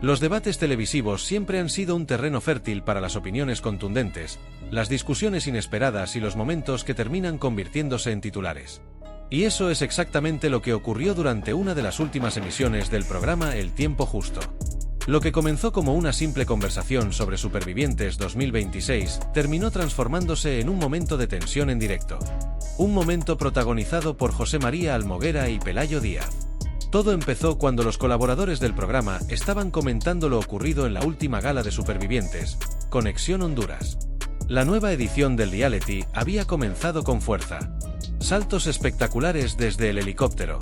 Los debates televisivos siempre han sido un terreno fértil para las opiniones contundentes, las discusiones inesperadas y los momentos que terminan convirtiéndose en titulares. Y eso es exactamente lo que ocurrió durante una de las últimas emisiones del programa El Tiempo Justo. Lo que comenzó como una simple conversación sobre Supervivientes 2026 terminó transformándose en un momento de tensión en directo. Un momento protagonizado por José María Almoguera y Pelayo Díaz. Todo empezó cuando los colaboradores del programa estaban comentando lo ocurrido en la última gala de Supervivientes, Conexión Honduras. La nueva edición del reality había comenzado con fuerza. Saltos espectaculares desde el helicóptero.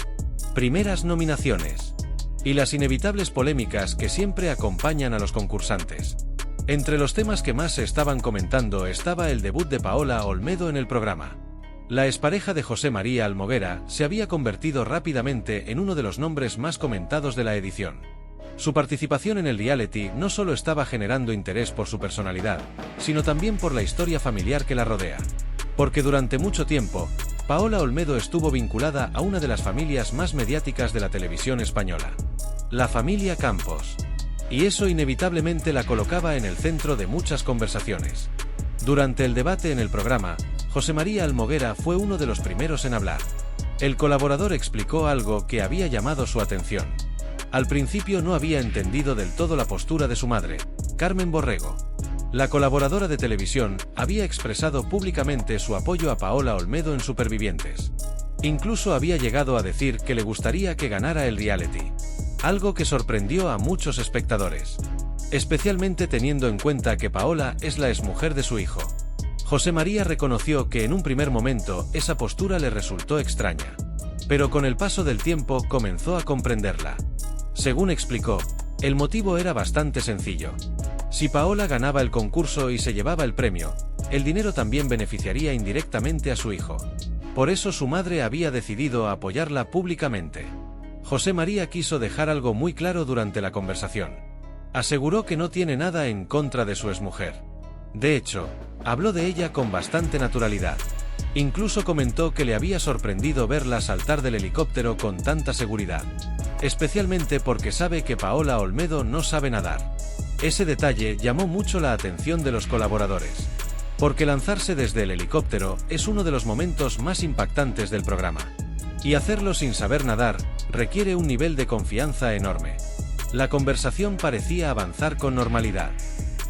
Primeras nominaciones. Y las inevitables polémicas que siempre acompañan a los concursantes. Entre los temas que más se estaban comentando estaba el debut de Paola Olmedo en el programa. La expareja de José María Almoguera se había convertido rápidamente en uno de los nombres más comentados de la edición. Su participación en el reality no solo estaba generando interés por su personalidad, sino también por la historia familiar que la rodea. Porque durante mucho tiempo, Paola Olmedo estuvo vinculada a una de las familias más mediáticas de la televisión española, la familia Campos. Y eso inevitablemente la colocaba en el centro de muchas conversaciones. Durante el debate en el programa, José María Almoguera fue uno de los primeros en hablar. El colaborador explicó algo que había llamado su atención. Al principio no había entendido del todo la postura de su madre, Carmen Borrego. La colaboradora de televisión había expresado públicamente su apoyo a Paola Olmedo en Supervivientes. Incluso había llegado a decir que le gustaría que ganara el reality. Algo que sorprendió a muchos espectadores. Especialmente teniendo en cuenta que Paola es la exmujer de su hijo. José María reconoció que en un primer momento esa postura le resultó extraña. Pero con el paso del tiempo comenzó a comprenderla. Según explicó, el motivo era bastante sencillo. Si Paola ganaba el concurso y se llevaba el premio, el dinero también beneficiaría indirectamente a su hijo. Por eso su madre había decidido apoyarla públicamente. José María quiso dejar algo muy claro durante la conversación. Aseguró que no tiene nada en contra de su exmujer. De hecho, habló de ella con bastante naturalidad. Incluso comentó que le había sorprendido verla saltar del helicóptero con tanta seguridad. Especialmente porque sabe que Paola Olmedo no sabe nadar. Ese detalle llamó mucho la atención de los colaboradores. Porque lanzarse desde el helicóptero es uno de los momentos más impactantes del programa. Y hacerlo sin saber nadar requiere un nivel de confianza enorme. La conversación parecía avanzar con normalidad.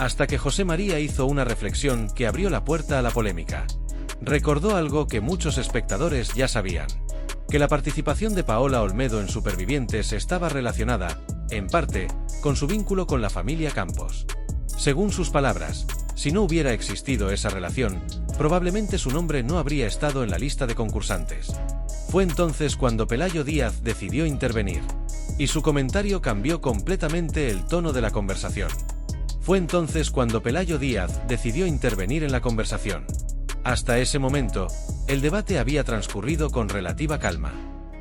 Hasta que José María hizo una reflexión que abrió la puerta a la polémica. Recordó algo que muchos espectadores ya sabían. Que la participación de Paola Olmedo en Supervivientes estaba relacionada, en parte, con su vínculo con la familia Campos. Según sus palabras, si no hubiera existido esa relación, probablemente su nombre no habría estado en la lista de concursantes. Fue entonces cuando Pelayo Díaz decidió intervenir. Y su comentario cambió completamente el tono de la conversación. Fue entonces cuando Pelayo Díaz decidió intervenir en la conversación. Hasta ese momento, el debate había transcurrido con relativa calma.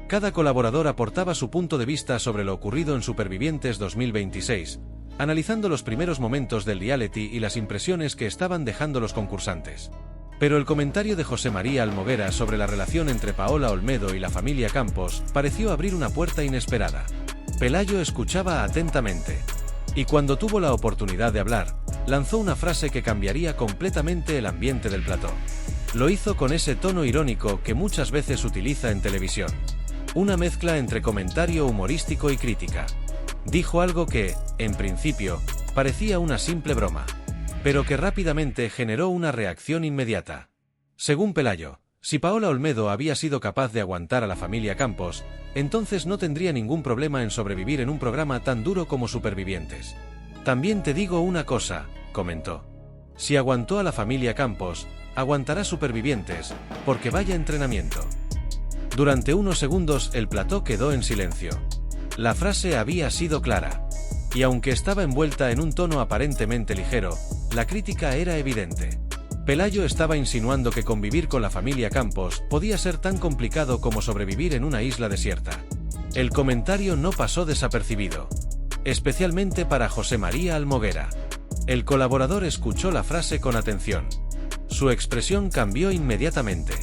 Cada colaborador aportaba su punto de vista sobre lo ocurrido en Supervivientes 2026, analizando los primeros momentos del reality y las impresiones que estaban dejando los concursantes. Pero el comentario de José María Almoguera sobre la relación entre Paola Olmedo y la familia Campos pareció abrir una puerta inesperada. Pelayo escuchaba atentamente. Y cuando tuvo la oportunidad de hablar, lanzó una frase que cambiaría completamente el ambiente del plató. Lo hizo con ese tono irónico que muchas veces utiliza en televisión. Una mezcla entre comentario humorístico y crítica. Dijo algo que, en principio, parecía una simple broma, pero que rápidamente generó una reacción inmediata. Según Pelayo, si Paola Olmedo había sido capaz de aguantar a la familia Campos, entonces no tendría ningún problema en sobrevivir en un programa tan duro como Supervivientes. También te digo una cosa, comentó. Si aguantó a la familia Campos, aguantará Supervivientes, porque vaya entrenamiento. Durante unos segundos el plató quedó en silencio. La frase había sido clara. Y aunque estaba envuelta en un tono aparentemente ligero, la crítica era evidente. Pelayo estaba insinuando que convivir con la familia Campos podía ser tan complicado como sobrevivir en una isla desierta. El comentario no pasó desapercibido. Especialmente para José María Almoguera. El colaborador escuchó la frase con atención. Su expresión cambió inmediatamente.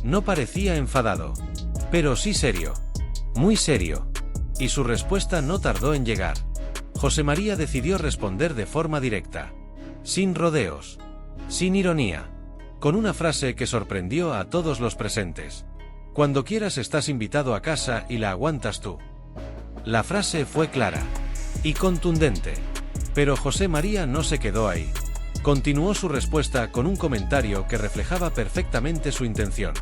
No parecía enfadado, pero sí serio. Muy serio. Y su respuesta no tardó en llegar. José María decidió responder de forma directa, sin rodeos, sin ironía, con una frase que sorprendió a todos los presentes. Cuando quieras estás invitado a casa y la aguantas tú. La frase fue clara y contundente, pero José María no se quedó ahí. Continuó su respuesta con un comentario que reflejaba perfectamente su intención.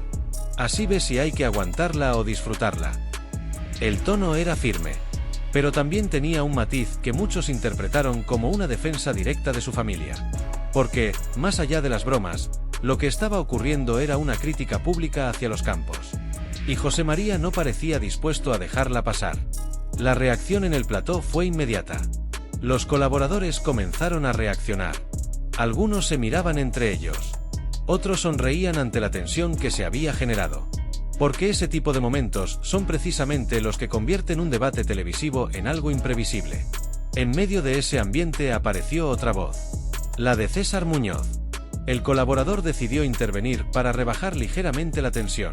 Así ves si hay que aguantarla o disfrutarla. El tono era firme, pero también tenía un matiz que muchos interpretaron como una defensa directa de su familia. Porque, más allá de las bromas, lo que estaba ocurriendo era una crítica pública hacia los Campos. Y José María no parecía dispuesto a dejarla pasar. La reacción en el plató fue inmediata. Los colaboradores comenzaron a reaccionar. Algunos se miraban entre ellos. Otros sonreían ante la tensión que se había generado. Porque ese tipo de momentos son precisamente los que convierten un debate televisivo en algo imprevisible. En medio de ese ambiente apareció otra voz. La de César Muñoz. El colaborador decidió intervenir para rebajar ligeramente la tensión.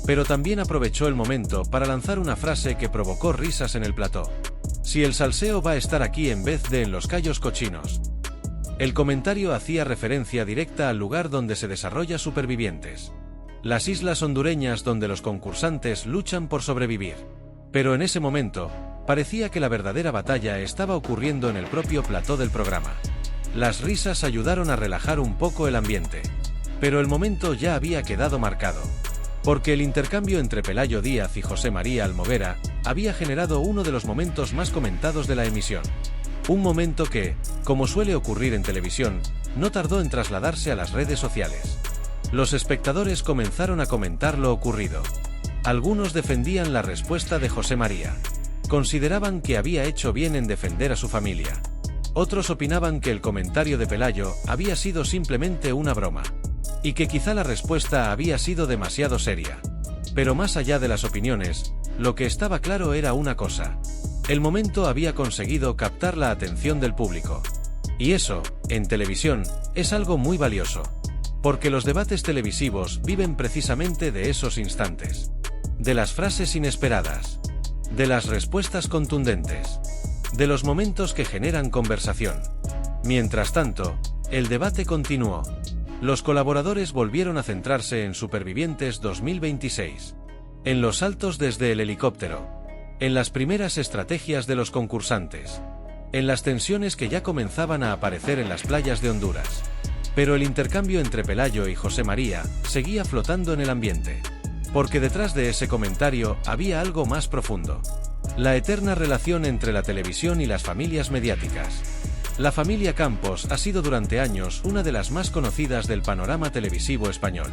Pero también aprovechó el momento para lanzar una frase que provocó risas en el plató. Si el salseo va a estar aquí en vez de en los Cayos Cochinos. El comentario hacía referencia directa al lugar donde se desarrolla Supervivientes. Las islas hondureñas donde los concursantes luchan por sobrevivir. Pero en ese momento, parecía que la verdadera batalla estaba ocurriendo en el propio plató del programa. Las risas ayudaron a relajar un poco el ambiente. Pero el momento ya había quedado marcado. Porque el intercambio entre Pelayo Díaz y José María Almoguera había generado uno de los momentos más comentados de la emisión. Un momento que, como suele ocurrir en televisión, no tardó en trasladarse a las redes sociales. Los espectadores comenzaron a comentar lo ocurrido. Algunos defendían la respuesta de José María. Consideraban que había hecho bien en defender a su familia. Otros opinaban que el comentario de Pelayo había sido simplemente una broma. Y que quizá la respuesta había sido demasiado seria. Pero más allá de las opiniones, lo que estaba claro era una cosa. El momento había conseguido captar la atención del público. Y eso, en televisión, es algo muy valioso. Porque los debates televisivos viven precisamente de esos instantes. De las frases inesperadas. De las respuestas contundentes. De los momentos que generan conversación. Mientras tanto, el debate continuó. Los colaboradores volvieron a centrarse en Supervivientes 2026. En los saltos desde el helicóptero. En las primeras estrategias de los concursantes. En las tensiones que ya comenzaban a aparecer en las playas de Honduras. Pero el intercambio entre Pelayo y José María seguía flotando en el ambiente. Porque detrás de ese comentario había algo más profundo. La eterna relación entre la televisión y las familias mediáticas. La familia Campos ha sido durante años una de las más conocidas del panorama televisivo español.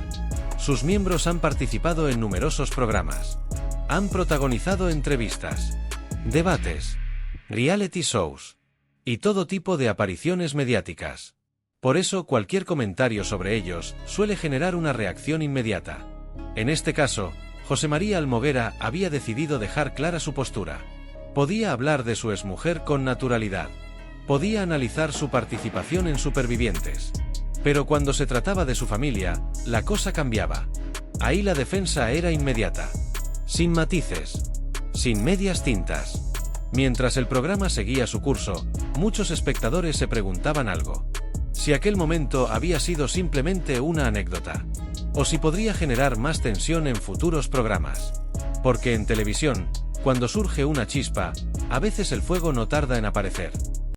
Sus miembros han participado en numerosos programas. Han protagonizado entrevistas, debates, reality shows y todo tipo de apariciones mediáticas. Por eso cualquier comentario sobre ellos suele generar una reacción inmediata. En este caso, José María Almoguera había decidido dejar clara su postura. Podía hablar de su exmujer con naturalidad. Podía analizar su participación en Supervivientes. Pero cuando se trataba de su familia, la cosa cambiaba. Ahí la defensa era inmediata. Sin matices. Sin medias tintas. Mientras el programa seguía su curso, muchos espectadores se preguntaban algo. Si aquel momento había sido simplemente una anécdota. O si podría generar más tensión en futuros programas. Porque en televisión, cuando surge una chispa, a veces el fuego no tarda en aparecer.